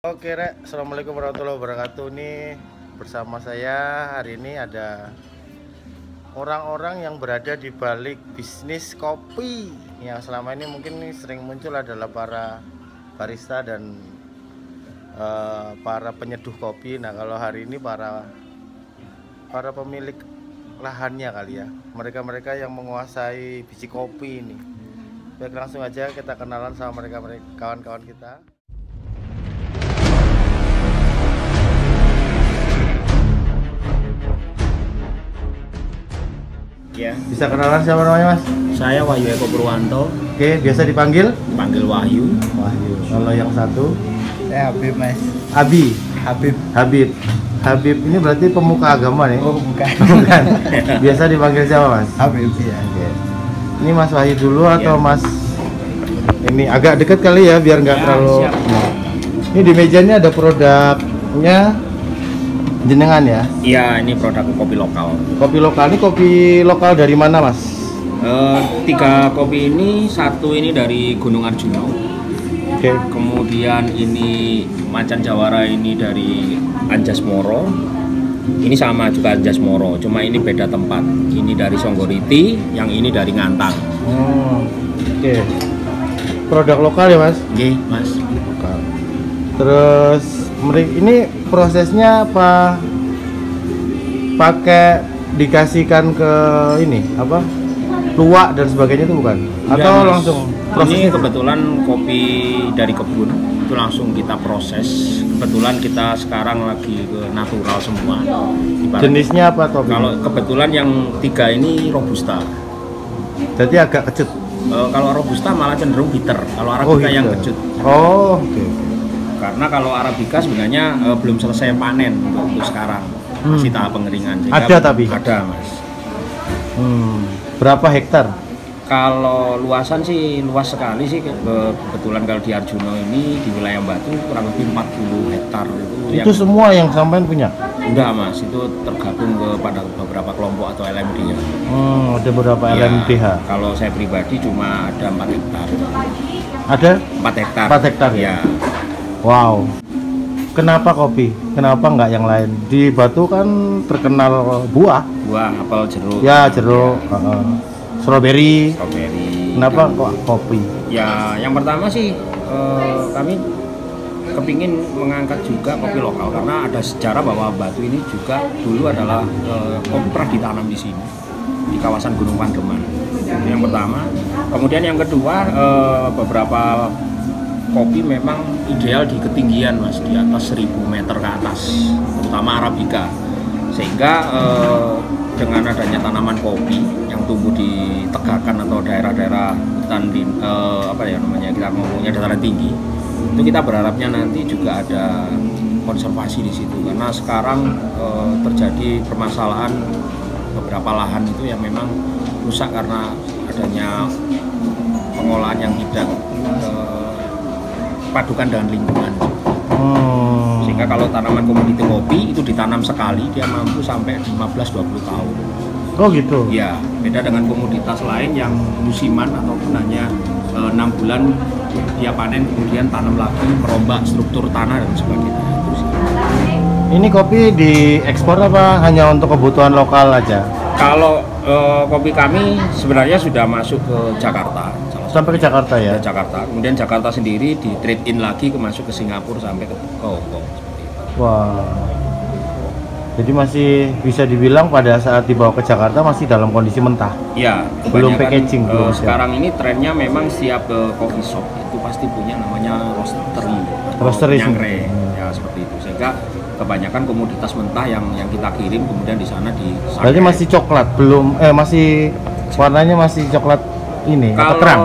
Oke, Rek. Assalamualaikum warahmatullahi wabarakatuh. Nih bersama saya hari ini ada orang-orang yang berada di balik bisnis kopi yang selama ini mungkin sering muncul adalah para barista dan para penyeduh kopi. Nah, kalau hari ini para pemilik lahannya kali ya, mereka yang menguasai biji kopi ini. Baik, langsung aja kita kenalan sama mereka kawan-kawan kita. Ya, Bisa kenalan siapa namanya, Mas? saya Wahyu Eko Purwanto, Oke, biasa dipanggil panggil Wahyu. Wahyu. Kalau yang satu Saya Habib, Mas. Abi. Habib. Habib ini berarti pemuka agama nih. Oh, bukan. Bukan. Biasa dipanggil siapa, Mas? Habib ya. Oke. Ini Mas Wahyu dulu atau Iya. Mas ini agak dekat kali ya biar nggak Ya, terlalu. siap. Ini di meja ini ada produknya jenengan ya. Iya, ini produk kopi lokal. Kopi lokal ini kopi lokal dari mana, Mas? Tiga kopi ini, satu ini dari Gunung Arjuna, Oke. kemudian ini Macan Jawara ini dari Anjasmoro. Ini sama juga Anjasmoro, cuma ini beda tempat. Ini dari Songgoriti, yang ini dari Ngantang. Oke. Produk lokal ya, Mas? Oke, Mas. Lokal. Terus ini prosesnya apa? Pakai dikasihkan ke ini apa? Luwak dan sebagainya itu bukan? Atau Iya, Mas. langsung Ini prosesnya? kebetulan kopi dari kebun itu langsung kita proses. Kebetulan kita sekarang lagi ke natural semua. Ibarat- Jenisnya apa topi? Kalau kebetulan yang tiga ini robusta. Jadi agak kecut. Kalau robusta malah cenderung bitter. Kalau arabica yang kecut. Oh, oke. Karena kalau arabica sebenarnya belum selesai panen untuk sekarang. Masih tahap pengeringan. Sehingga Ada tapi? Ada, Mas. Berapa hektar? Kalau luasan sih luas sekali sih. Kebetulan kalau di Arjuna ini di wilayah Batu kurang lebih 40 hektar Itu semua yang sampean punya? enggak, Mas, itu tergabung kepada beberapa kelompok atau LMD ya. Ada beberapa Ya, LMDH. kalau saya pribadi cuma ada 4 hektar. Ada 4 hektar. 4 hektar ya? Ya. Wow. Kenapa kopi? Kenapa nggak yang lain? Di Batu kan terkenal buah. Buah, apel, jeruk. Ya, jeruk, strawberry. Strawberry. Kenapa kok kopi? Ya, yang pertama sih kami kepingin mengangkat juga kopi lokal karena ada sejarah bahwa Batu ini juga dulu adalah kopi pernah ditanam di sini di kawasan Gunung Pandeman. Itu yang pertama. Kemudian yang kedua, beberapa kopi memang ideal di ketinggian, Mas, di atas 1000 meter ke atas, terutama arabica. Sehingga dengan adanya tanaman kopi yang tumbuh di tegakan atau daerah-daerah hutan di apa ya namanya, kita ngomongnya dataran tinggi, itu kita berharapnya nanti juga ada konservasi di situ karena sekarang terjadi permasalahan beberapa lahan itu yang memang rusak karena adanya pengolahan yang tidak padukan dengan lingkungan. Sehingga kalau tanaman komoditi kopi itu ditanam sekali dia mampu sampai 15-20 tahun. Oh gitu. Ya, beda dengan komoditas lain yang musiman ataupun hanya 6 bulan dia panen kemudian tanam lagi, merombak struktur tanah dan sebagainya. Itu sih. Ini kopi diekspor apa hanya untuk kebutuhan lokal aja? Kalau kopi kami sebenarnya sudah masuk ke Jakarta. Sampai ke Jakarta ya? Ke Jakarta. Kemudian Jakarta sendiri di trade in lagi masuk ke Singapura sampai ke Hong Kong. Wah. Jadi masih bisa dibilang pada saat dibawa ke Jakarta masih dalam kondisi mentah. Ya, Belum kebanyakan, packaging, belum siap. sekarang ini trennya memang siap ke coffee shop itu pasti punya namanya roastery. Roastery nyangre. Ya seperti itu. Sehingga kebanyakan komoditas mentah yang kita kirim kemudian di sana Berarti masih coklat, belum masih warnanya masih coklat ini atau kalau terang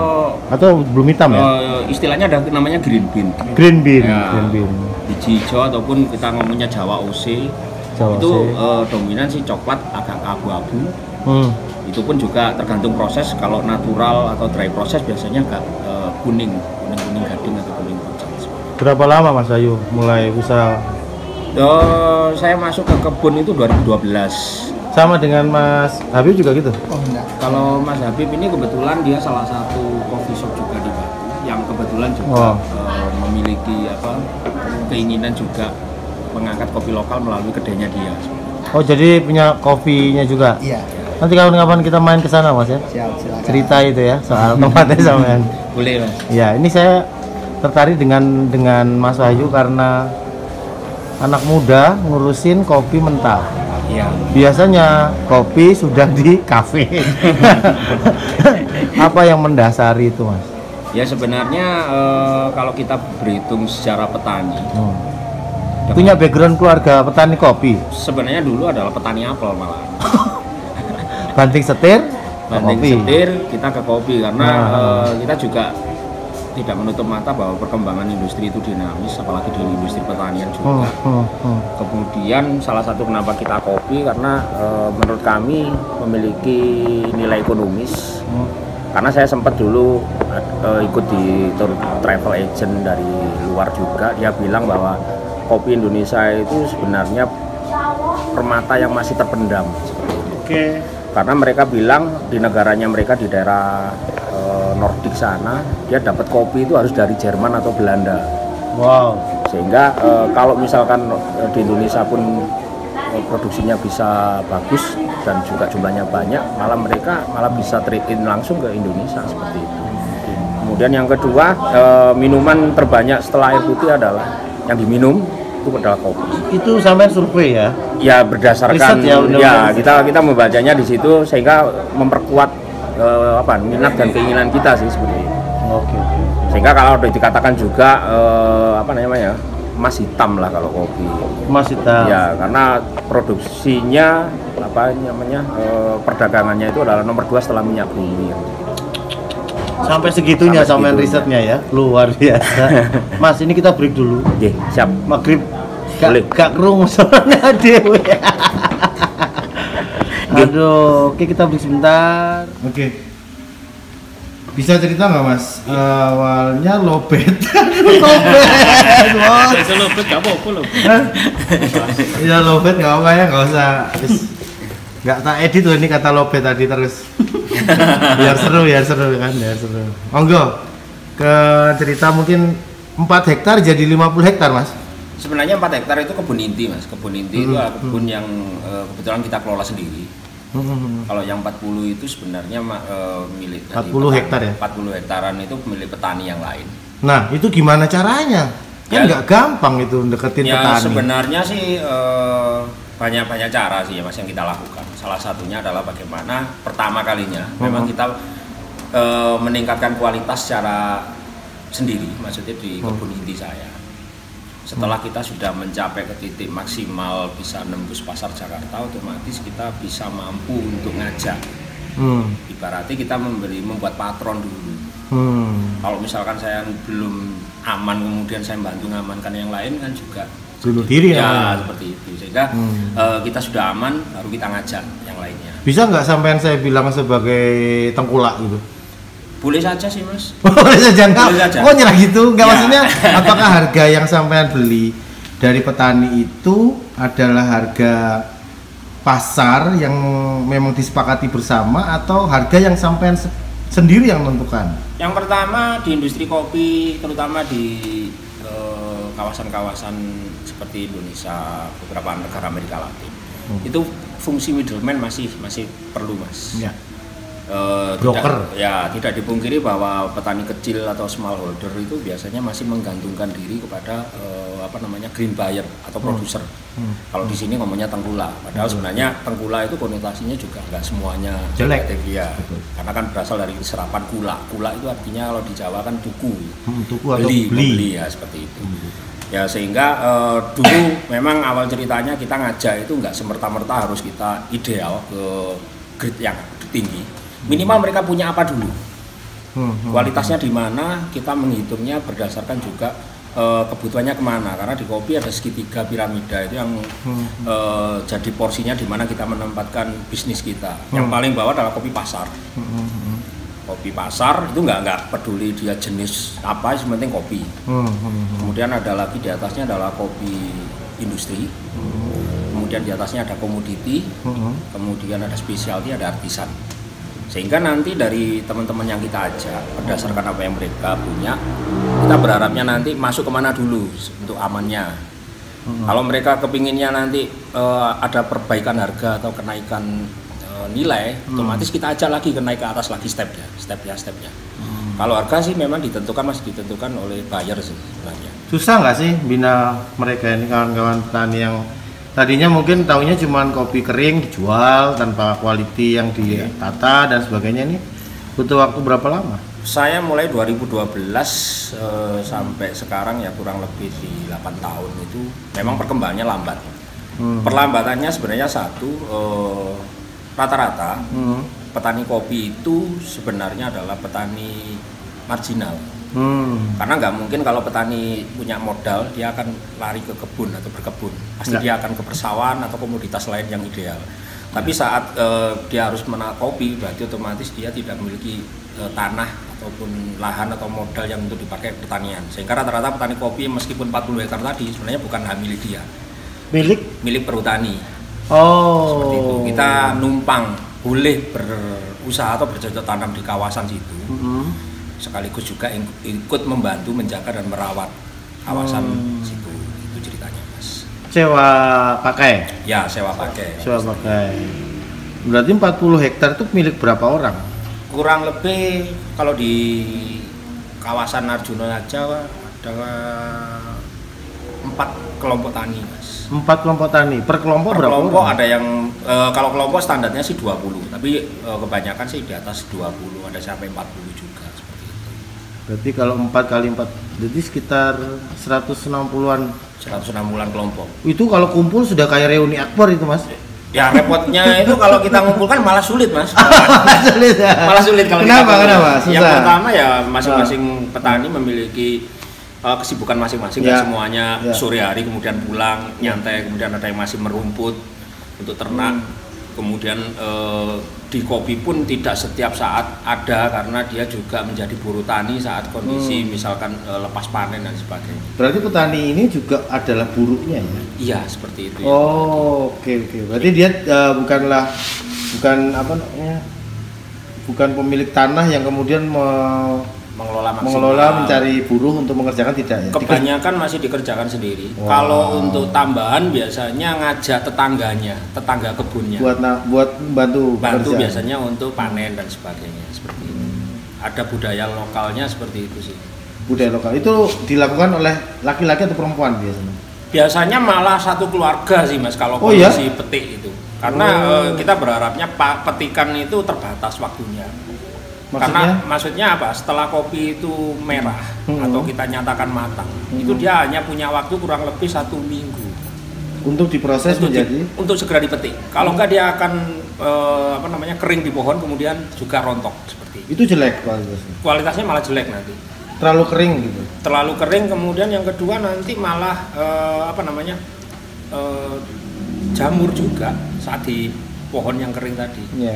atau belum hitam ya? Istilahnya ada namanya green bean. Green bean, Ya, green bean. biji hijau ataupun kita ngomongnya Jawa OC. Jawa itu OC. dominan sih coklat agak abu-abu. Itu pun juga tergantung proses. Kalau natural atau dry proses biasanya agak kuning gading atau kuning pucat. Berapa lama Mas Ayu mulai usaha? Saya masuk ke kebun itu 2012. Sama dengan Mas Habib juga gitu? Oh, enggak. Kalau Mas Habib ini kebetulan dia salah satu coffee shop juga di Batu yang kebetulan juga memiliki keinginan juga mengangkat kopi lokal melalui kedainya dia. Oh, jadi punya kopinya juga? Iya. Nanti kapan-kapan kita main ke sana, Mas ya? Siap, silakan. Cerita itu ya soal tempatnya sampean. Boleh, Mas. Ya, ini saya tertarik dengan Mas Wahyu karena anak muda ngurusin kopi mentah. Iya. Biasanya kopi sudah di kafe. Apa yang mendasari itu, Mas? Ya sebenarnya kalau kita berhitung secara petani, Punya background keluarga petani kopi. sebenarnya dulu adalah petani apel malah. Banting setir, Banding kopi. setir kita ke kopi karena Nah. kita juga tidak menutup mata bahwa perkembangan industri itu dinamis, apalagi di industri pertanian juga. Kemudian salah satu kenapa kita kopi karena menurut kami memiliki nilai ekonomis. Karena saya sempat dulu ikut di tour travel agent dari luar juga, dia bilang bahwa kopi Indonesia itu sebenarnya permata yang masih terpendam seperti itu. Oke. Karena mereka bilang di negaranya mereka di daerah Nordik sana, dia dapat kopi itu harus dari Jerman atau Belanda. Wow. Sehingga kalau misalkan di Indonesia pun produksinya bisa bagus dan juga jumlahnya banyak, malah mereka bisa trade in langsung ke Indonesia seperti itu. Kemudian yang kedua, minuman terbanyak setelah air putih adalah yang diminum itu adalah kopi. Itu sampai survei ya? Ya berdasarkan Riset ya, benar-benar. kita membacanya di situ sehingga memperkuat minat dan keinginan kita sih seperti itu. Oke. Sehingga kalau udah dikatakan juga emas hitam lah kalau kopi. Mas hitam. Ya, karena produksinya perdagangannya itu adalah nomor 2 setelah minyak bumi. Sampai segitunya Sampai sampean segitunya. risetnya ya, luar biasa. Mas, ini kita break dulu. Oke, siap. Maghrib Boleh. gak kerungu soalnya dewe. Aduh, oke kita break sebentar. Oke. Bisa cerita nggak Mas? Awalnya lobet. Lobet, Bos. Saya lobet gak apa-apa loh. Iya lobet nggak apa ya, nggak usah. Nggak tak edit loh ini kata lobet tadi terus. biar seru kan, biar seru. Monggo ke cerita mungkin 4 hektar jadi 50 hektar Mas. Sebenarnya 4 hektar itu kebun inti, Mas. Kebun inti itu kebun yang kebetulan kita kelola sendiri. Kalau yang 40 itu sebenarnya milik 40 hektar ya? 40 hektaran itu milik petani yang lain. Nah, itu gimana caranya? Kan Ya. nggak gampang itu deketin Ya petani. sebenarnya sih banyak cara sih ya Mas yang kita lakukan. Salah satunya adalah bagaimana pertama kalinya memang kita meningkatkan kualitas secara sendiri, maksudnya di kebun inti saya. Setelah kita sudah mencapai ke titik maksimal bisa nembus pasar Jakarta, otomatis kita bisa mampu untuk ngajak. Ibaratnya kita membuat patron dulu. Kalau misalkan saya belum aman, kemudian saya bantu ngamankan yang lain kan juga Bunuh diri ya, ya. seperti itu. Sehingga kita sudah aman, baru kita ngajak yang lainnya. Bisa nggak sampean saya bilang sebagai tengkulak gitu? Boleh saja sih Mas. Boleh saja nggak? Boleh saja. Kok nyerah gitu? Nggak Ya. maksudnya apakah harga yang sampean beli dari petani itu adalah harga pasar yang memang disepakati bersama atau harga yang sampean sendiri yang menentukan? Yang pertama di industri kopi, terutama di kawasan-kawasan seperti Indonesia, beberapa negara Amerika Latin, itu fungsi middleman masih perlu Mas. Ya. Broker. Tidak dipungkiri bahwa petani kecil atau smallholder itu biasanya masih menggantungkan diri kepada green buyer atau produser. Kalau di sini ngomongnya tengkulak, padahal sebenarnya tengkulak itu konotasinya juga nggak semuanya Jelek. negatif, ya. Karena kan berasal dari serapan kula. Kula itu artinya kalau di Jawa kan tuku, Tuku atau membeli ya seperti itu. Ya sehingga dulu memang awal ceritanya kita ngajak itu nggak semerta-merta harus kita ideal ke grade yang tinggi. Minimal mereka punya apa dulu, kualitasnya di mana, kita menghitungnya berdasarkan juga kebutuhannya kemana. Karena di kopi ada segitiga piramida itu yang jadi porsinya di mana kita menempatkan bisnis kita. Yang paling bawah adalah kopi pasar. Kopi pasar itu nggak peduli dia jenis apa, yang penting kopi. Kemudian ada lagi di atasnya adalah kopi industri. Kemudian di atasnya ada komoditi. Kemudian ada specialty, ada artisan. Sehingga nanti dari teman-teman yang kita ajak berdasarkan apa yang mereka punya, kita berharapnya nanti masuk kemana dulu untuk amannya. Kalau mereka kepinginnya nanti ada perbaikan harga atau kenaikan nilai, otomatis kita ajak lagi naik ke atas lagi stepnya. Kalau harga sih memang masih ditentukan oleh buyer sih sebenarnya. Susah nggak sih bina mereka ini kawan-kawan petani yang tadinya mungkin tahunya cuma kopi kering dijual tanpa quality yang ditata dan sebagainya, ini butuh waktu berapa lama? Saya mulai 2012 sampai sekarang ya kurang lebih di 8 tahun itu memang perkembangannya lambat. Perlambatannya sebenarnya satu, rata-rata petani kopi itu sebenarnya adalah petani marginal. Karena nggak mungkin kalau petani punya modal dia akan lari ke kebun atau berkebun, pasti dia akan ke persawahan atau komoditas lain yang ideal. Tapi saat dia harus menanam kopi, berarti otomatis dia tidak memiliki tanah ataupun lahan atau modal yang untuk dipakai pertanian. Sehingga rata-rata petani kopi meskipun 40 hektar tadi sebenarnya bukan hak milik dia, milik perhutani. Seperti itu. Kita numpang boleh berusaha atau bercocok tanam di kawasan situ. Sekaligus juga ikut membantu menjaga dan merawat kawasan situ. Itu ceritanya, Mas. Sewa pakai? Ya, sewa pakai. Berarti 40 hektar itu milik berapa orang? Kurang lebih kalau di kawasan Arjuna aja ada 4 kelompok tani, Mas. 4 kelompok tani. Per kelompok berapa kelompok orang? Ada yang kalau kelompok standarnya sih 20, tapi kebanyakan sih di atas 20, ada sampai 40 juga. Berarti kalau 4 kali 4, jadi sekitar 160-an. 160-an kelompok. Itu kalau kumpul sudah kayak reuni akbar itu, Mas. Ya repotnya itu kalau kita ngumpulkan malah sulit, Mas. Sulit ya? Malah sulit kalau Kenapa? Susah. Yang pertama ya masing-masing petani memiliki kesibukan masing-masing, dan semuanya sore hari kemudian pulang nyantai, kemudian ada yang masih merumput untuk ternak. Kemudian di kopi pun tidak setiap saat ada, karena dia juga menjadi buruh tani saat kondisi misalkan lepas panen dan sebagainya. Berarti petani ini juga adalah buruhnya ya? Iya, seperti itu. Oh, oke. Berarti dia bukan pemilik tanah yang kemudian mengelola mencari buruh untuk mengerjakan, tidak ya? Kebanyakan masih dikerjakan sendiri. Kalau untuk tambahan biasanya ngajak tetangga kebunnya. Buat bantu biasanya untuk panen dan sebagainya, seperti itu. Ada budaya lokalnya seperti itu sih. Budaya lokal itu dilakukan oleh laki-laki atau perempuan biasanya? Biasanya malah satu keluarga sih, Mas, kalau kondisi petik itu. Karena kita berharapnya petikan itu terbatas waktunya. Maksudnya apa? Setelah kopi itu merah atau kita nyatakan matang, itu dia hanya punya waktu kurang lebih 1 minggu untuk diproses untuk segera dipetik. Kalau enggak dia akan kering di pohon, kemudian juga rontok seperti itu. Itu jelek kualitasnya. Kualitasnya malah jelek nanti. Terlalu kering gitu. Terlalu kering, kemudian yang kedua nanti malah jamur juga saat di pohon yang kering tadi. Iya.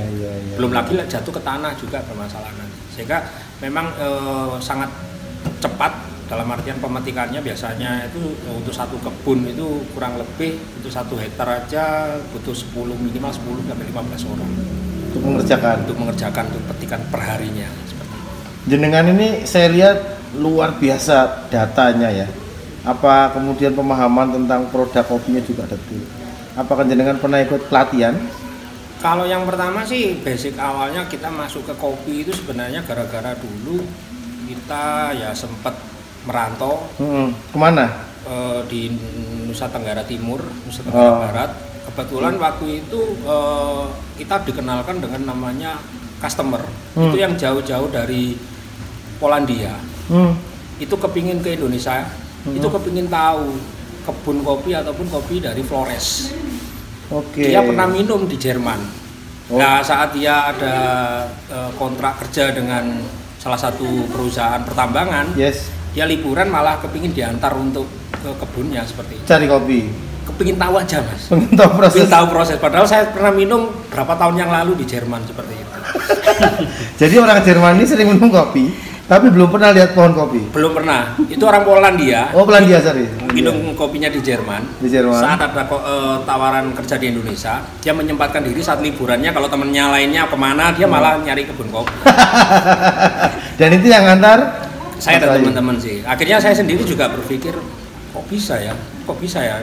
Belum lagi jatuh ke tanah juga permasalahan nanti. Sehingga memang sangat cepat dalam artian pemetikannya. Biasanya itu untuk satu kebun itu kurang lebih untuk 1 hektar aja butuh minimal 10 sampai 15 orang untuk mengerjakan untuk petikan perharinya seperti itu. Jenengan ini saya lihat luar biasa datanya ya. Apa kemudian pemahaman tentang produk kopinya juga detail? Apakah jenengan pernah ikut pelatihan? Kalau yang pertama sih basic awalnya kita masuk ke kopi itu sebenarnya gara-gara dulu kita ya sempat merantau. Kemana? Di Nusa Tenggara Timur, Nusa Tenggara Barat. Kebetulan waktu itu kita dikenalkan dengan namanya customer. Itu yang jauh-jauh dari Polandia. Itu kepingin ke Indonesia, itu kepingin tahu kebun kopi ataupun kopi dari Flores. Dia pernah minum di Jerman. Nah, saat dia ada kontrak kerja dengan salah satu perusahaan pertambangan, dia liburan malah kepingin diantar untuk ke kebunnya seperti itu. Cari kopi. Kepingin tahu aja, Mas. Pengen tahu proses. Padahal saya pernah minum berapa tahun yang lalu di Jerman seperti itu. Jadi orang Jerman ini sering minum kopi. Tapi belum pernah lihat pohon kopi. Belum pernah. Itu orang Polandia. Oh, Polandia, sorry. Minum kopinya di Jerman. Di Jerman. Saat ada tawaran kerja di Indonesia, dia menyempatkan diri saat liburannya. Kalau temennya lainnya kemana, dia malah nyari kebun kopi. Dan itu yang antar saya dan teman-teman sih. Akhirnya saya sendiri juga berpikir, kok bisa ya,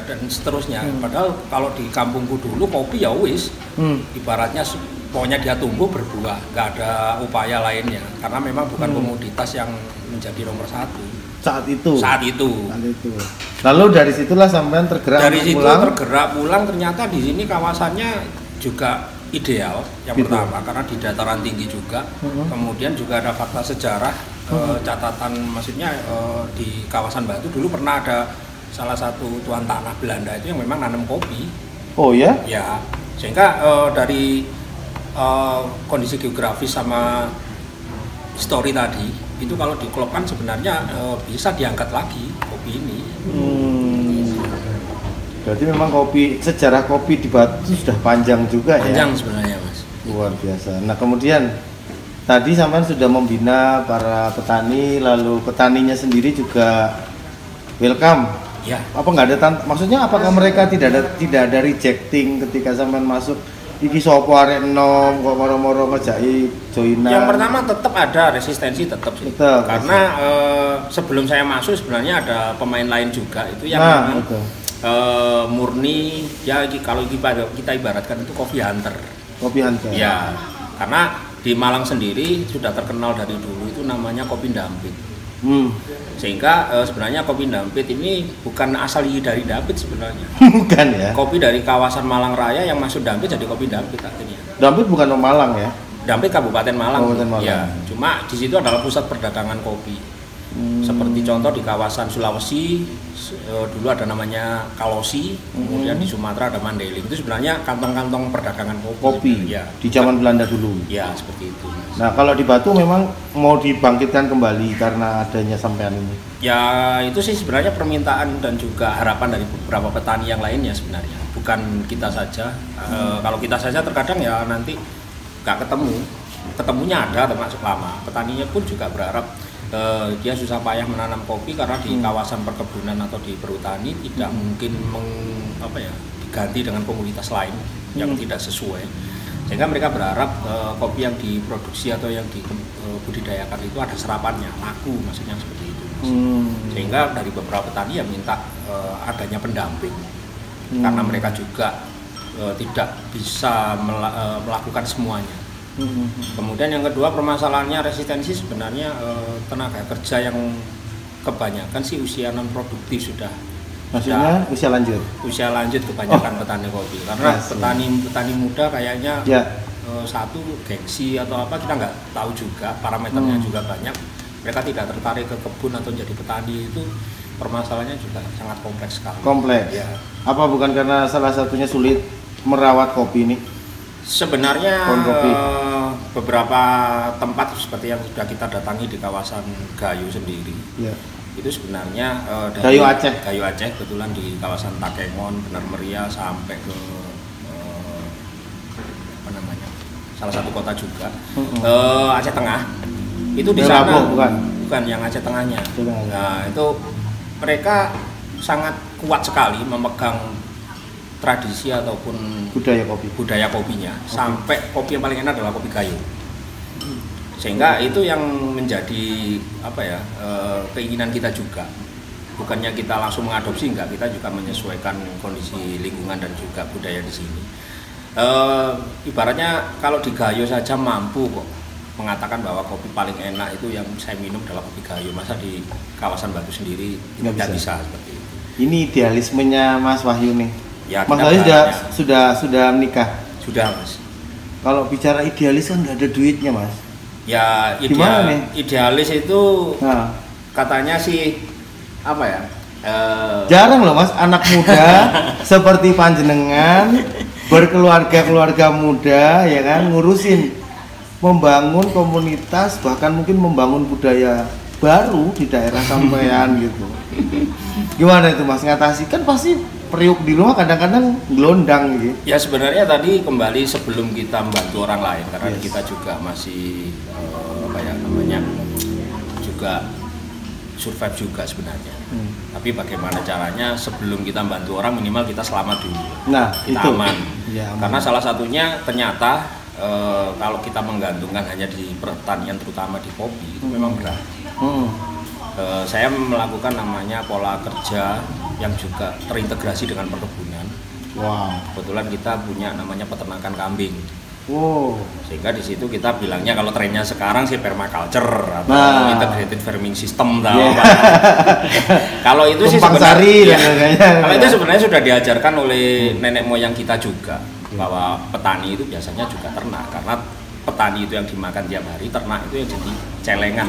dan seterusnya. Padahal kalau di kampungku dulu kopi ya wis, ibaratnya pokoknya dia tumbuh berbuah, nggak ada upaya lainnya. Karena memang bukan komoditas yang menjadi nomor satu. Saat itu. Lalu dari situlah sampean tergerak. Dari situ tergerak pulang, ternyata di sini kawasannya juga ideal. Yang pertama karena di dataran tinggi juga. Kemudian juga ada fakta sejarah, catatan maksudnya di kawasan Batu dulu pernah ada salah satu tuan tanah Belanda itu yang memang nanam kopi. Oh ya? Ya, sehingga dari kondisi geografis sama histori tadi itu kalau diklopkan sebenarnya bisa diangkat lagi kopi ini. Berarti memang sejarah kopi di Batu sudah panjang juga ya? Panjang sebenarnya Mas. Luar biasa. Nah kemudian tadi sampean sudah membina para petani, lalu petaninya sendiri juga welcome. Ya. Apa nggak ada maksudnya apakah mereka tidak ada rejecting ketika sampean masuk? Iki sopo arek enom kok moro-moro ngejaki joinan. Yang pertama tetap ada resistensi tetap sih. Karena sebelum saya masuk sebenarnya ada pemain lain juga itu yang memang murni ya kalau kita ibaratkan itu coffee hunter. Kopi hunter. Ya. Karena di Malang sendiri sudah terkenal dari dulu itu namanya kopi Dampit. Sehingga sebenarnya kopi Dampit ini bukan asal dari Dampit sebenarnya. Bukan ya. Kopi dari kawasan Malang Raya yang masuk Dampit jadi kopi Dampit artinya. Dampit bukan Malang ya? Dampit Kabupaten Malang. Kabupaten Malang. Ya, cuma di situ adalah pusat perdagangan kopi. Seperti contoh di kawasan Sulawesi dulu ada namanya Kalosi, kemudian di Sumatera ada Mandailing. Itu sebenarnya kantong-kantong perdagangan kopi. Ya. Di zaman Belanda dulu. Ya, seperti itu. Nah, kalau di Batu memang mau dibangkitkan kembali karena adanya sampean ini. Ya, itu sih sebenarnya permintaan dan juga harapan dari beberapa petani yang lainnya sebenarnya. Bukan kita saja. Kalau kita saja terkadang ya nanti nggak ketemu. Ketemunya ada termasuk lama. Petaninya pun juga berharap dia susah payah menanam kopi karena di kawasan perkebunan atau di perhutani tidak mungkin diganti dengan komoditas lain yang tidak sesuai, sehingga mereka berharap kopi yang diproduksi atau yang dibudidayakan itu ada serapannya, laku maksudnya seperti itu. Sehingga dari beberapa petani yang minta adanya pendamping karena mereka juga tidak bisa melakukan semuanya. Kemudian yang kedua permasalahannya resistensi sebenarnya tenaga kerja yang kebanyakan sih usia non produktif sudah. Maksudnya usia lanjut? Usia lanjut kebanyakan petani kopi karena petani muda kayaknya satu gengsi atau apa kita nggak tahu juga, parameternya juga banyak. Mereka tidak tertarik ke kebun atau jadi petani, itu permasalahannya juga sangat kompleks sekali. Kompleks? Ya. Apa bukan karena salah satunya sulit merawat kopi ini? Sebenarnya beberapa tempat seperti yang sudah kita datangi di kawasan Gayo sendiri, itu sebenarnya dari Gayo Aceh kebetulan di kawasan Takengon, Benar Meriah sampai ke salah satu kota juga Aceh Tengah. Itu di sana bukan yang Aceh Tengahnya. Nah itu mereka sangat kuat sekali memegang tradisi ataupun budaya kopinya, sampai kopi yang paling enak adalah kopi Gayo. Sehingga itu yang menjadi keinginan kita juga. Bukannya kita langsung mengadopsi, enggak, kita juga menyesuaikan kondisi lingkungan dan juga budaya di sini. Ibaratnya kalau di Gayo saja mampu kok mengatakan bahwa kopi paling enak itu yang saya minum adalah kopi Gayo, masa di kawasan Batu sendiri tidak bisa seperti itu. Ini idealismenya Mas Wahyu nih. Ya, Mas Wahyu sudah menikah? Sudah Mas. Kalau bicara idealis kan nggak ada duitnya Mas. Ya idealis itu katanya sih jarang loh Mas anak muda seperti panjenengan berkeluarga muda ya kan ngurusin membangun komunitas, bahkan mungkin membangun budaya baru di daerah sampean gitu. Gimana itu Mas ngatasi? Kan pasti periuk di rumah kadang-kadang gelondang gitu. Ya sebenarnya tadi kembali sebelum kita membantu orang lain, karena kita juga masih juga survive juga sebenarnya. Tapi bagaimana caranya sebelum kita bantu orang minimal kita selamat dulu. Nah, kita itu. aman. Ya, aman. Karena salah satunya ternyata kalau kita menggantungkan hanya di pertanian terutama di kopi itu memang berat. Saya melakukan namanya pola kerja yang juga terintegrasi dengan perkebunan. Wow. Kebetulan kita punya namanya peternakan kambing. Wow. Sehingga di situ kita bilangnya kalau trennya sekarang sih permaculture atau integrated farming system tahu Pak. Kalau itu sih sebenarnya kalau itu sebenarnya sudah diajarkan oleh nenek moyang kita juga bahwa petani itu biasanya juga ternak, karena petani itu yang dimakan tiap hari, ternak itu yang jadi celengan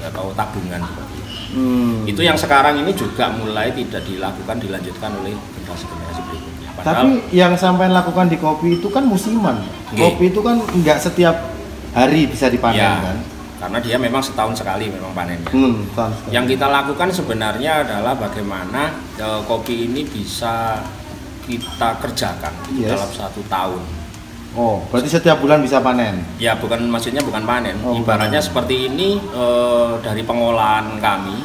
atau tabungan seperti itu. Itu yang sekarang ini juga mulai tidak dilanjutkan oleh generasi-generasi berikutnya. Padahal, tapi yang sampai lakukan di kopi itu kan musiman. Kopi itu kan nggak setiap hari bisa dipanen kan? Karena dia memang setahun sekali memang panennya. Yang kita lakukan sebenarnya adalah bagaimana kopi ini bisa kita kerjakan dalam 1 tahun. Oh, berarti setiap bulan bisa panen? Ya, maksudnya bukan panen. Ibaratnya seperti ini dari pengolahan kami.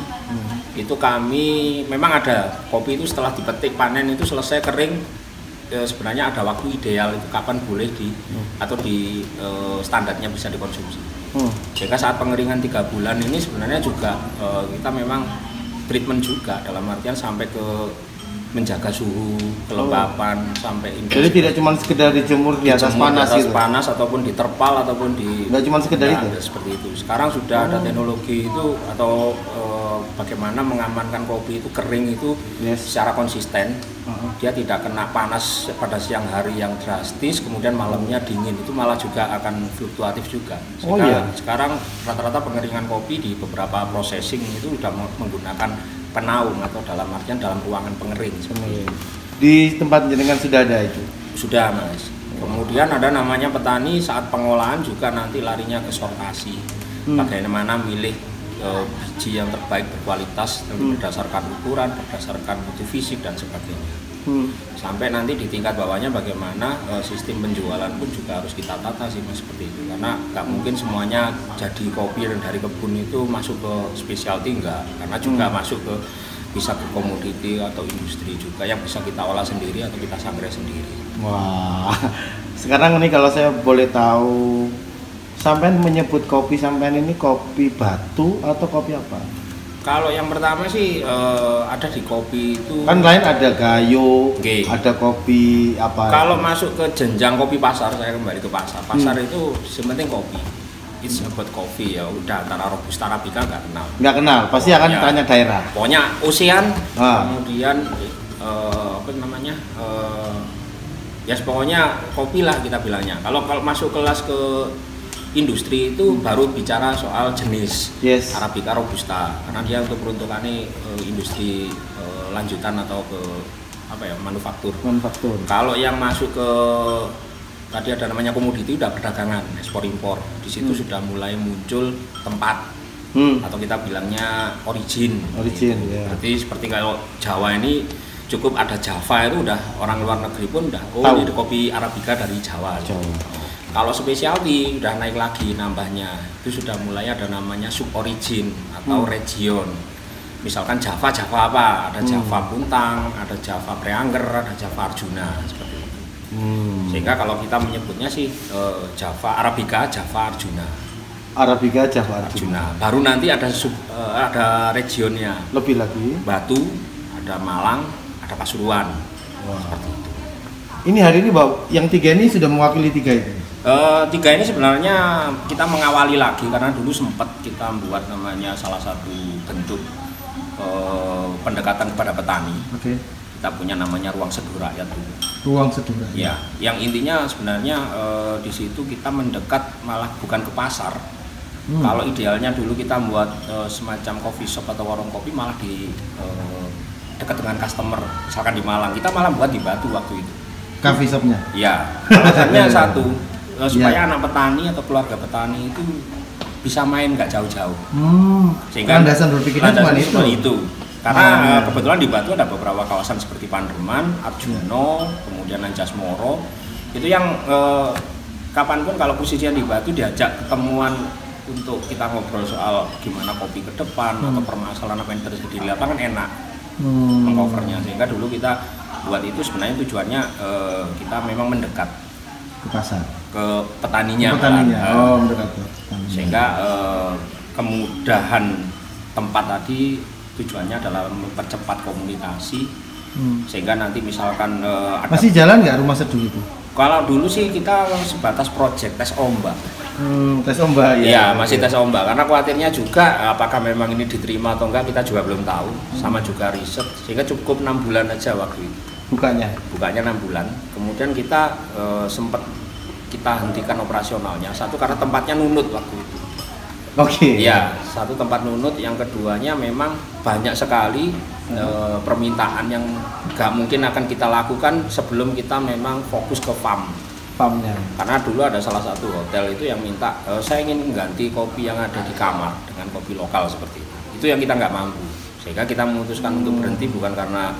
Itu kami memang ada kopi itu setelah dipetik panen itu selesai kering, sebenarnya ada waktu ideal itu kapan boleh atau di standarnya bisa dikonsumsi. Sehingga saat pengeringan 3 bulan ini sebenarnya juga kita memang treatment juga, dalam artian sampai ke menjaga suhu, kelembapan sampai ini. Jadi tidak cuma sekedar dijemur di atas panas gitu. Panas ataupun diterpal ataupun di. Nggak cuma sekedar itu. Seperti itu. Sekarang sudah ada teknologi itu atau bagaimana mengamankan kopi itu kering itu secara konsisten. Dia tidak kena panas pada siang hari yang drastis, kemudian malamnya dingin, itu malah juga akan fluktuatif juga. Sehingga sekarang rata-rata pengeringan kopi di beberapa processing itu sudah menggunakan penaung atau dalam artian dalam ruangan pengering. Di tempat jenengan sudah ada itu? Sudah, Mas. Kemudian ada namanya petani saat pengolahan juga nanti larinya ke sortasi. Bagaimana milih biji yang terbaik berkualitas berdasarkan ukuran, berdasarkan mutu fisik dan sebagainya. Sampai nanti di tingkat bawahnya bagaimana sistem penjualan pun juga harus kita tata sih Mas, seperti itu. Karena nggak mungkin semuanya jadi kopi dari kebun itu masuk ke specialty, enggak. Karena juga masuk ke bisa ke komoditi atau industri juga yang bisa kita olah sendiri atau kita sangrai sendiri. Wah, sekarang ini kalau saya boleh tahu, sampean menyebut kopi sampean ini kopi batu atau kopi apa? Kalau yang pertama sih ada di kopi itu kan lain ada gayo, ada kopi apa? Kalau masuk ke jenjang kopi pasar, saya kembali ke pasar. Pasar itu sementing kopi. It's about coffee ya, udah antara Robusta Arabica nggak kenal. Nggak kenal, pasti akan tanya daerah. Pokoknya Ocean, kemudian apa namanya? Ya pokoknya kopi lah kita bilangnya. Kalau masuk kelas ke industri itu baru bicara soal jenis Arabica Robusta, karena dia untuk peruntukannya industri lanjutan atau ke apa ya, manufaktur. Kalau yang masuk ke tadi ada namanya komoditi, udah perdagangan ekspor impor. Di situ sudah mulai muncul tempat atau kita bilangnya origin. Berarti seperti kalau Jawa ini cukup ada Java itu udah orang luar negeri pun udah ini kopi Arabica dari Jawa. Kalau specialty udah naik lagi nambahnya, itu sudah mulai ada namanya sub origin atau region. Misalkan Java apa? Ada Java Puntang, ada Java Preanger, ada Java Arjuna seperti itu. Sehingga kalau kita menyebutnya sih Java Arabica, Java Arjuna. Arabica, Java Arjuna. Baru nanti ada ada regionnya. Lebih lagi. Batu, ada Malang, ada Pasuruan. Seperti itu. Ini hari ini yang 3 ini sudah mewakili 3 itu. 3 ini sebenarnya kita mengawali lagi karena dulu sempat kita buat namanya salah satu bentuk pendekatan kepada petani. Kita punya namanya ruang seduh rakyat dulu. Ruang seduh rakyat. Ya, yang intinya sebenarnya di situ kita mendekat malah bukan ke pasar. Kalau idealnya dulu kita buat semacam coffee shop atau warung kopi malah di dekat dengan customer. Misalkan di Malang, kita malah buat di Batu waktu itu. Coffee shopnya? Iya. Alasannya satu, supaya anak petani atau keluarga petani itu bisa main nggak jauh-jauh. Sehingga landasan berpikirnya cuma itu. Karena kebetulan di Batu ada beberapa kawasan seperti Panderman, Arjuno, kemudian Anjasmoro. Itu yang kapanpun kalau posisinya di Batu diajak ketemuan untuk kita ngobrol soal gimana kopi ke depan atau permasalahan apa yang terjadi di lapangan enak mengcovernya, sehingga dulu kita buat itu sebenarnya tujuannya kita memang mendekat Ke pasar. ke petaninya, Mendekat ke petaninya. sehingga kemudahan tempat tadi tujuannya adalah mempercepat komunikasi, sehingga nanti misalkan ada Masih jalan nggak rumah seduh itu? kalau dulu sih kita sebatas project tes ombak. Tes ombak ya? Iya, masih tes ombak, karena khawatirnya juga apakah memang ini diterima atau enggak kita juga belum tahu, sama juga riset, sehingga cukup 6 bulan aja waktu itu. Bukanya? Bukanya 6 bulan, kemudian kita sempat kita hentikan operasionalnya, satu karena tempatnya nunut waktu itu. Oke. Iya, satu tempat nunut, yang keduanya memang banyak sekali permintaan yang nggak mungkin akan kita lakukan sebelum kita memang fokus ke farmnya. Karena dulu ada salah satu hotel itu yang minta, saya ingin mengganti kopi yang ada di kamar dengan kopi lokal seperti itu. Itu yang kita nggak mampu, sehingga kita memutuskan untuk berhenti bukan karena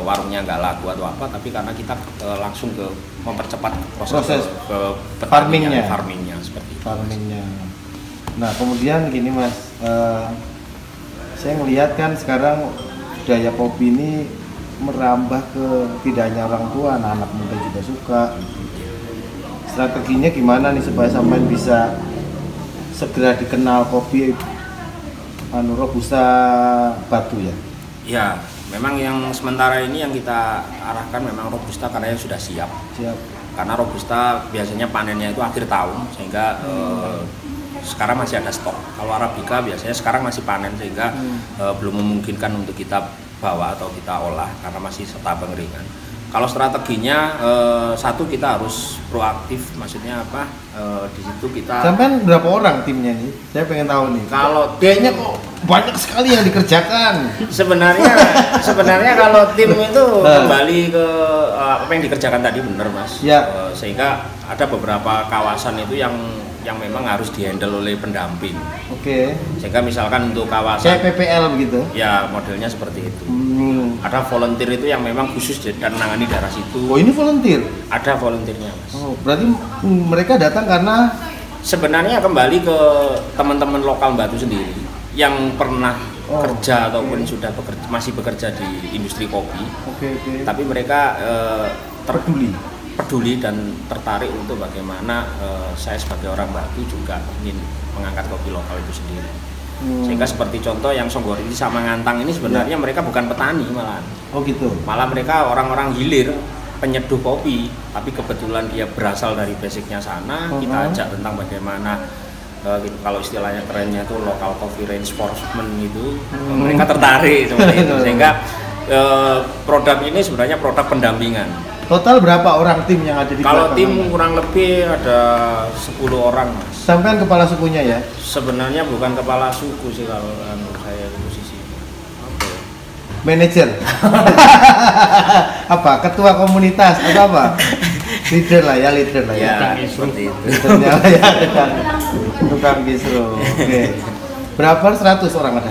warungnya nggak laku atau apa, tapi karena kita langsung ke mempercepat proses ke farmingnya seperti itu. Nah kemudian gini Mas, saya ngelihat kan sekarang budaya kopi ini merambah ke tidak hanya orang tua, anak-anak muda juga suka. Strateginya gimana nih supaya sampai bisa segera dikenal kopi Robusta Batu ya? Ya, memang yang sementara ini yang kita arahkan memang Robusta karena yang sudah siap. Karena Robusta biasanya panennya itu akhir tahun, sehingga sekarang masih ada stok. Kalau Arabica biasanya sekarang masih panen, sehingga belum memungkinkan untuk kita bawa atau kita olah karena masih serta pengeringan. Kalau strateginya satu, kita harus proaktif, maksudnya apa? Di situ kita. Sampai berapa orang timnya nih? Saya pengen tahu nih. Kalau kayaknya kok banyak sekali yang dikerjakan. Sebenarnya kalau tim itu kembali ke apa yang dikerjakan tadi, benar Mas. Ya. Sehingga ada beberapa kawasan itu yang memang harus dihandle oleh pendamping. Oke. Sehingga misalkan untuk kawasan kayak PPL begitu. Ya, modelnya seperti itu. Ada volunteer itu yang memang khusus dan menangani daerah situ. Oh, ini volunteer? Ada volunteernya Mas. Oh, berarti mereka datang karena sebenarnya kembali ke teman-teman lokal Batu sendiri yang pernah kerja ataupun sudah masih bekerja di industri kopi. Tapi mereka peduli dan tertarik untuk bagaimana saya sebagai orang Batu juga ingin mengangkat kopi lokal itu sendiri. Sehingga seperti contoh yang Songgoriti sama Ngantang ini sebenarnya mereka bukan petani malahan. Oh gitu. Malah mereka orang-orang hilir, penyeduh kopi, tapi kebetulan dia berasal dari basicnya sana. Kita ajak tentang bagaimana kalau istilahnya kerennya itu local coffee reinforcement itu, mereka tertarik seperti itu, sehingga produk ini sebenarnya produk pendampingan. Total berapa orang tim yang ada di Kalau belakang tim Anda? kurang lebih ada 10 orang Mas. Sampean kepala sukunya ya? Sebenarnya bukan kepala suku sih kalau saya di posisi. Manajer? Apa? Ketua komunitas atau apa? Leader lah ya. Ya, seperti itu. Leadernya lah ya, tukang kisru. Oke. Berapa 100 orang ada?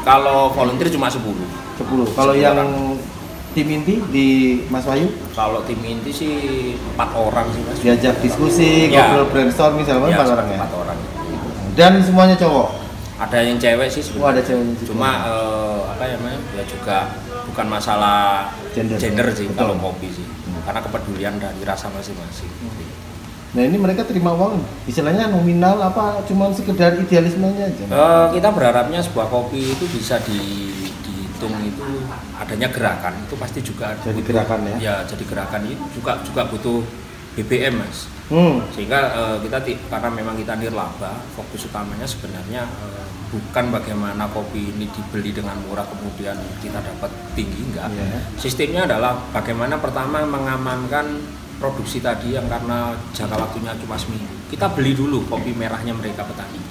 Kalau volunteer cuma 10. 10. Kalau yang tim inti di Mas Wahyu? Kalau tim inti sih 4 orang sih Mas. Diajak diskusi, ngobrol brainstorming segala macam 4 orang ya? 4 orang. Dan semuanya cowok? Ada yang cewek sih sebenarnya. Oh, ada ceweknya juga. Cuma apa ya namanya? Ya juga bukan masalah gender sih. Betul. Kalau kopi sih. Karena kepedulian dari rasa masing-masing. Nah, ini mereka terima uang istilahnya nominal apa cuma sekedar idealismenya aja? Kita berharapnya sebuah kopi itu bisa dihitung itu adanya gerakan, itu pasti juga jadi gerakan ya? Ya, jadi gerakan itu juga butuh BBM Mas. Sehingga karena memang kita nirlaba, fokus utamanya sebenarnya bukan bagaimana kopi ini dibeli dengan murah kemudian kita dapat tinggi, enggak. Sistemnya adalah bagaimana pertama mengamankan produksi tadi yang karena jangka waktunya cuma seminggu. Kita beli dulu kopi merahnya mereka petani.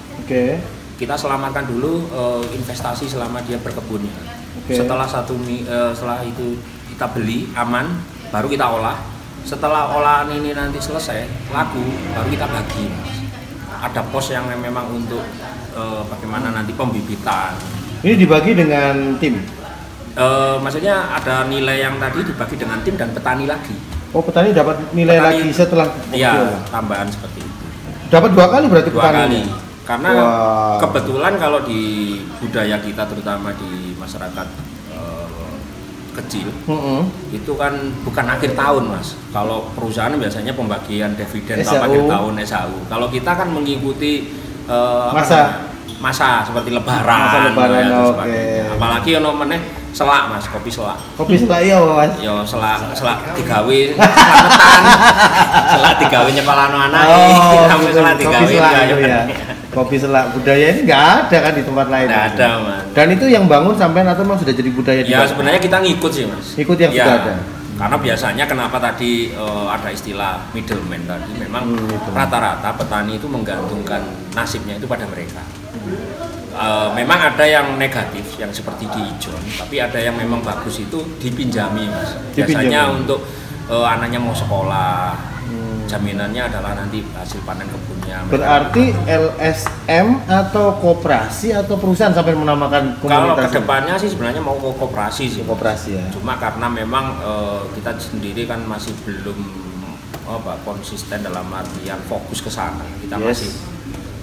Kita selamatkan dulu investasi selama dia berkebunnya. Setelah setelah itu kita beli aman, baru kita olah. Setelah olahan ini nanti selesai laku, baru kita bagi. Ada pos yang memang untuk bagaimana nanti pembibitan. Ini dibagi dengan tim? Maksudnya ada nilai yang tadi dibagi dengan tim dan petani lagi. Oh, petani dapat nilai lagi setelah iya, tambahan seperti itu. Dapat 2 kali berarti 2 kali. Karena Wah. kebetulan kalau di budaya kita terutama di masyarakat kecil itu kan bukan akhir tahun Mas. Kalau perusahaan biasanya pembagian dividen tahun akhir tahun SAU. Kalau kita kan mengikuti masa seperti lebaran. Masa lebaran, ya, oke. Apalagi ono meneh selak Mas, kopi selak. Kopi selak ya Mas. Yo selak digawe selametan. Selak digawe nyepalano anake. Sampai selak digawe. Kopi selak itu ya. Kopi selak budaya ini nggak ada kan di tempat lain. Nggak ada Mas. Dan itu yang bangun sampai atau memang sudah jadi budaya di Ya Batak? sebenarnya kita ngikut sih Mas. Ikut yang Ya, sudah ada. karena biasanya kenapa tadi ada istilah middleman tadi, memang rata-rata petani itu menggantungkan nasibnya itu pada mereka. Memang ada yang negatif yang seperti di Ijon, tapi ada yang memang bagus itu dipinjami Mas. Biasanya untuk anaknya mau sekolah, jaminannya adalah nanti hasil panen kebunnya. Berarti LSM atau koperasi atau perusahaan sampai menamakan Kalau komunitas? kedepannya sih sebenarnya mau koperasi sih. Koperasi ya. Cuma karena memang kita sendiri kan masih belum konsisten dalam artian fokus ke sana. Kita masih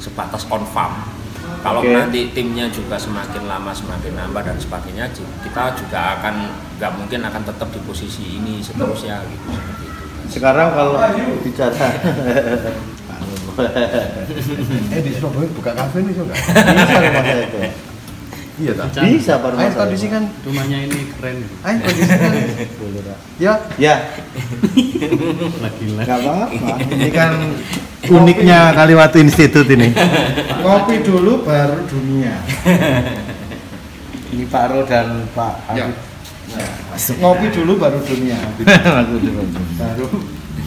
sebatas on farm. Kalau nanti timnya juga semakin lama semakin nambah dan sebagainya, kita juga nggak mungkin akan tetap di posisi ini seterusnya gitu seperti itu. Sekarang kalau bicara Di Surabaya buka kafe nih enggak? bisa rumah saya itu. Iya tak? Bisa Pak rumah Air saya. kondisi kan. Rumahnya ini keren. Air kondisi kan. Boleh, Pak. Ya, Ya, Lagi nggak apa-apa. Ini kan uniknya Kaliwatu Institute ini. Kopi dulu baru dunia. Ini Pak Ro dan Pak Ya. Arif. ngopi dulu baru dunia. Aku dulu. Baru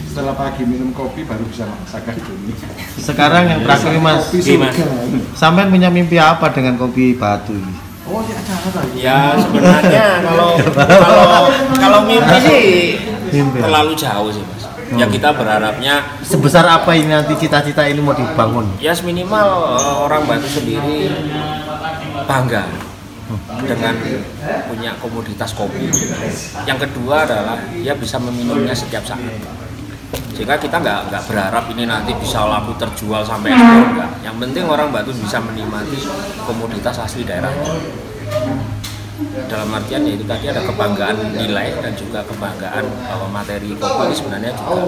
setelah pagi minum kopi baru bisa merasakan dunia. Sekarang yang terakhir Mas, Kopi Gimana? surga. sampean punya mimpi apa dengan kopi batu ini? Oh, ya ada apa? Ya sebenarnya kalau mimpi sih Mimpi. terlalu jauh sih Mas. Ya kita berharapnya Sebesar apa ini nanti cita-cita ini mau dibangun? ya minimal orang Batu sendiri bangga dengan punya komoditas kopi. Yang kedua adalah dia bisa meminumnya setiap saat. Sehingga kita nggak berharap ini nanti bisa laku terjual sampai ekspor, enggak. Yang penting orang Batu bisa menikmati komoditas asli daerahnya. Dalam artian ya itu tadi ada kebanggaan nilai dan juga kebanggaan bahwa materi kopi ini sebenarnya juga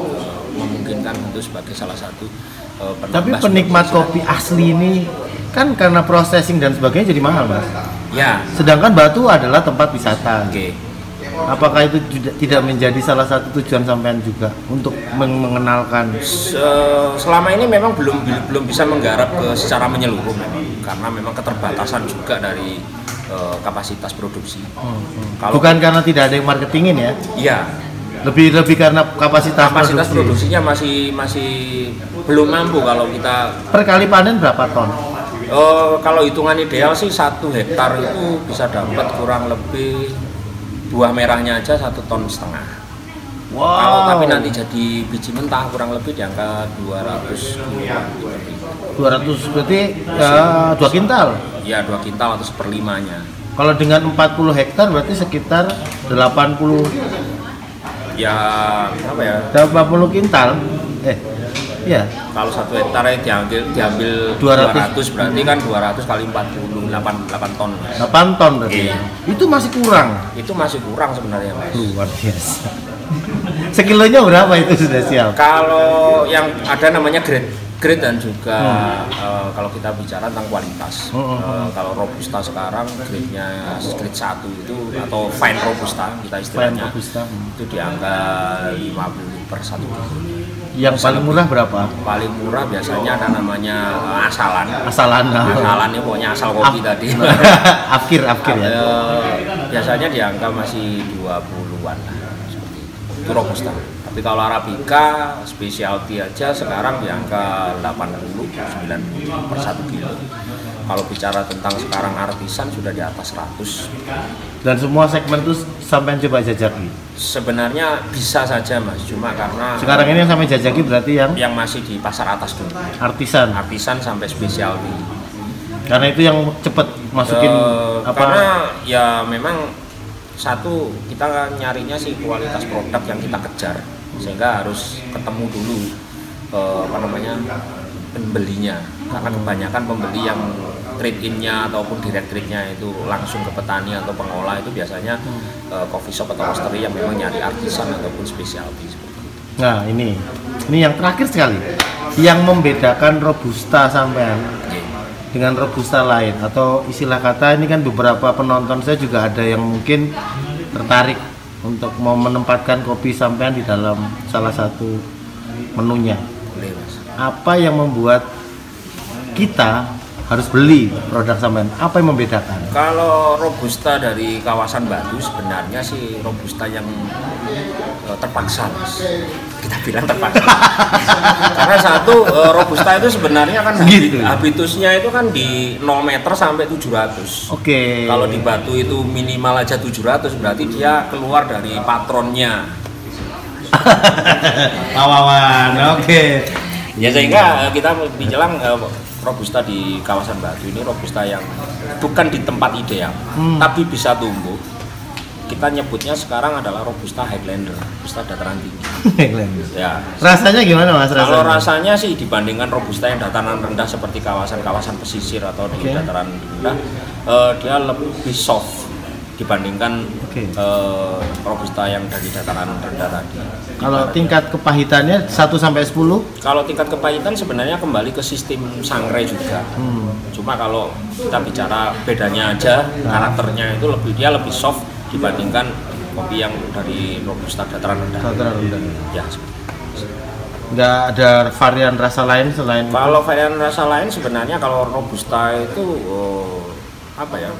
memungkinkan untuk sebagai salah satu Tapi penambah penikmat sumber kopi asli ini kan karena processing dan sebagainya jadi mahal Mas. ya. Sedangkan Batu adalah tempat wisata. Oke. Apakah itu tidak menjadi salah satu tujuan sampean juga untuk mengenalkan? Selama ini memang belum bisa menggarap secara menyeluruh memang karena memang keterbatasan juga dari kapasitas produksi. Bukan karena tidak ada yang marketingin ya? Iya, Lebih karena kapasitas produksi. produksinya masih belum mampu kalau kita Per kali panen berapa ton? kalau hitungan ideal sih 1 hektar itu bisa dapat kurang lebih buah merahnya aja 1,5 ton. Kalau tapi nanti jadi biji mentah kurang lebih di angka 200 kiloan. 200 berarti 2 kintal. Ya 2 kintal atau 1/5-nya. Kalau dengan 40 hektar berarti sekitar 80 Ya apa ya? 80 kintal. Iya. Kalau 1 hektar diambil 200 berarti kan 200 kali 40 8 ton. 8 ton berarti. Iya. Itu masih kurang. Itu masih kurang sebenarnya Mas. Luar biasa. Sekilonya berapa itu sudah siap? Kalau yang ada namanya grade dan juga kalau kita bicara tentang kualitas. Kalau robusta sekarang grade-nya grade 1 itu atau fine robusta kita istilahnya. Fine robusta. Itu di angka 50 per 1 kilo. Yang paling murah berapa? Paling murah biasanya ada namanya asalan. Asalan. Asalan ini pokoknya asal kopi tadi. Afkir ya. Biasanya di angka masih 20-an lah seperti itu. Itu robusta. Tapi kalau arabica specialty aja sekarang di angka 80 90 per 1 kilo. Kalau bicara tentang sekarang artisan sudah di atas 100. Dan semua segmen itu sampai coba jajaki. Sebenarnya bisa saja Mas, cuma karena Sekarang ini yang sampai jajaki berarti yang masih di pasar atas dulu. artisan. Artisan sampai specialty. Karena itu yang cepet masukin Karena ya memang satu kita nyarinya sih kualitas produk yang kita kejar sehingga harus ketemu dulu pembelinya, karena kebanyakan pembeli yang trade-in-nya ataupun direct trade-nya itu langsung ke petani atau pengolah itu biasanya coffee shop atau roastery yang memang nyari artisan ataupun specialty seperti itu. Nah ini yang terakhir sekali, yang membedakan Robusta sampean dengan Robusta lain, atau istilah kata ini kan beberapa penonton saya juga ada yang mungkin tertarik untuk mau menempatkan kopi sampean di dalam salah satu menunya. Boleh, Mas. Apa yang membuat kita harus beli produk sampean? Apa yang membedakan? Kalau Robusta dari kawasan Batu sebenarnya sih Robusta yang terpaksa, Mas. Kita bilang terpaksa. Karena satu Robusta itu sebenarnya kan Gitu. habitusnya itu kan di 0 meter sampai 700. Oke. Kalau di Batu itu minimal aja 700, berarti dia keluar dari patronnya. Kawawan, oke. Ya sehingga kita bilang Robusta di kawasan Batu ini Robusta yang bukan di tempat ideal, tapi bisa tumbuh. Kita nyebutnya sekarang adalah Robusta Highlander, Robusta dataran tinggi. Ya. Rasanya gimana Mas? Kalau rasanya sih dibandingkan Robusta yang dataran rendah seperti kawasan-kawasan pesisir atau di Oke. dataran rendah, dia lebih soft dibandingkan Oke. Robusta yang dari dataran rendah tadi. Kalau tingkat kepahitannya 1 sampai 10? Kalau tingkat kepahitan sebenarnya kembali ke sistem sangrai juga. Cuma kalau kita bicara bedanya aja, karakternya itu dia lebih soft dibandingkan kopi yang dari Robusta dataran rendah. Dataran rendah. Ya. Nggak ada varian rasa lain selain itu? Kalau varian rasa lain sebenarnya kalau Robusta itu apa ya?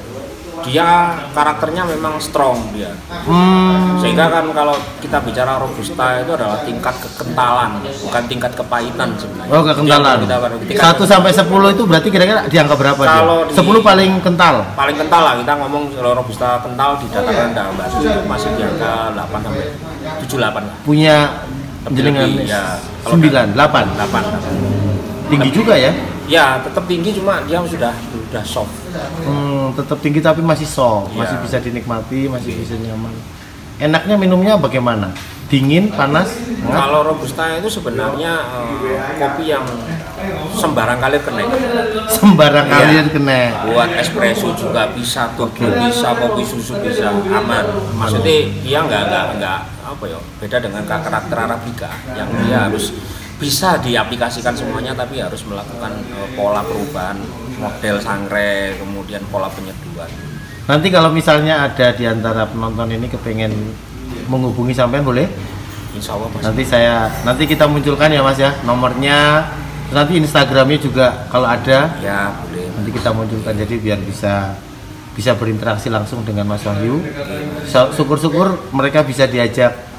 Dia karakternya memang strong dia. Sehingga kan kalau kita bicara Robusta itu adalah tingkat kekentalan, bukan tingkat kepahitan sebenarnya. Oh, kekentalan. 1 sampai 10 itu berarti kira-kira di angka berapa Kalau dia? 10 paling kental. Paling kental lah, kita ngomong kalau Robusta kental di dataran rendah, Batu itu masih di angka 8 sampai 7-8 lah. Punya jenengan Lebih, ya. Kalau 9, 8. 8. Tinggi juga ya? Ya, tetap tinggi cuma dia sudah soft. Tetap tinggi tapi masih soft, Iya. masih bisa dinikmati, masih bisa nyaman. Enaknya minumnya bagaimana? Dingin, panas? Kalau Robusta itu sebenarnya kopi yang sembarang kali kena. Sembarang Iya. kalian kena. Buat espresso juga bisa, tuku bisa, kopi susu bisa, aman. Maksudnya dia nggak apa ya, beda dengan karakter Arabica yang dia harus bisa diaplikasikan semuanya, tapi harus melakukan pola perubahan model sangrai, kemudian pola penyeduhan. Nanti kalau misalnya ada di antara penonton ini kepengen menghubungi sampean boleh? Insya Allah Mas. Nanti kita munculkan ya Mas ya nomornya, nanti Instagramnya juga kalau ada Ya boleh. nanti kita munculkan, jadi biar bisa berinteraksi langsung dengan Mas Wahyu. Syukur-syukur mereka bisa diajak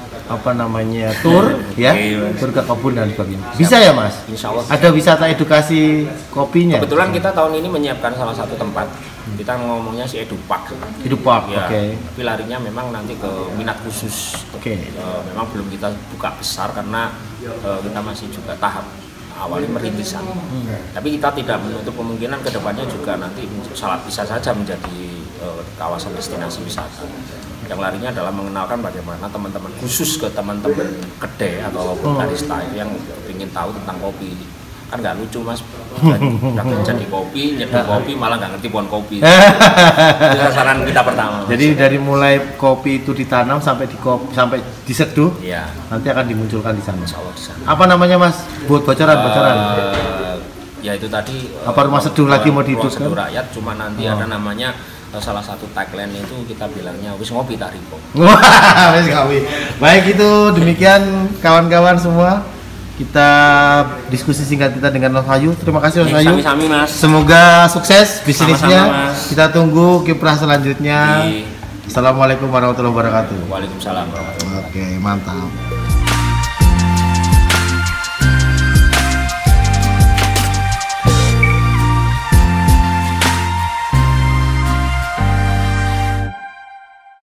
tur ya, Iya. tur ke kebun dan sebagainya. Bisa ya Mas? Insya Allah. Ada wisata edukasi kopinya? Kebetulan kita tahun ini menyiapkan salah satu tempat. Kita ngomongnya si Edupark. Hidup Park, Ya, oke. tapi larinya memang nanti ke minat khusus. Oke. Memang belum kita buka besar karena kita masih juga tahap awalnya merintisan. Tapi kita tidak menutup kemungkinan kedepannya juga nanti bisa saja menjadi kawasan destinasi wisata. Yang larinya adalah mengenalkan bagaimana teman-teman khusus ke teman-teman kedai atau barista yang ingin tahu tentang kopi. Kan nggak lucu Mas, udah jadi kopi, nyeduh kopi malah nggak ngerti pohon kopi. Itu sasaran kita pertama. Jadi dari mulai kopi itu ditanam sampai diseduh, ya, nanti akan dimunculkan di sana. insya Allah di sana. Apa namanya Mas? Buat bocoran. Ya itu tadi. Apa rumah seduh lagi mau Rumah dihidupkan? seduh rakyat, cuma nanti ada namanya salah satu tagline itu kita bilangnya wis ngopi tak ripo. Wah, wes kami. Baik, itu demikian kawan-kawan semua. Kita diskusi singkat kita dengan Mas Wahyu. Terima kasih Mas Wahyu. Sami-sami Mas. Semoga sukses bisnisnya. Sama-sama, Mas. Kita tunggu kiprah selanjutnya. Di- Assalamualaikum warahmatullahi wabarakatuh. Waalaikumsalam warahmatullahi wabarakatuh. Oke, mantap.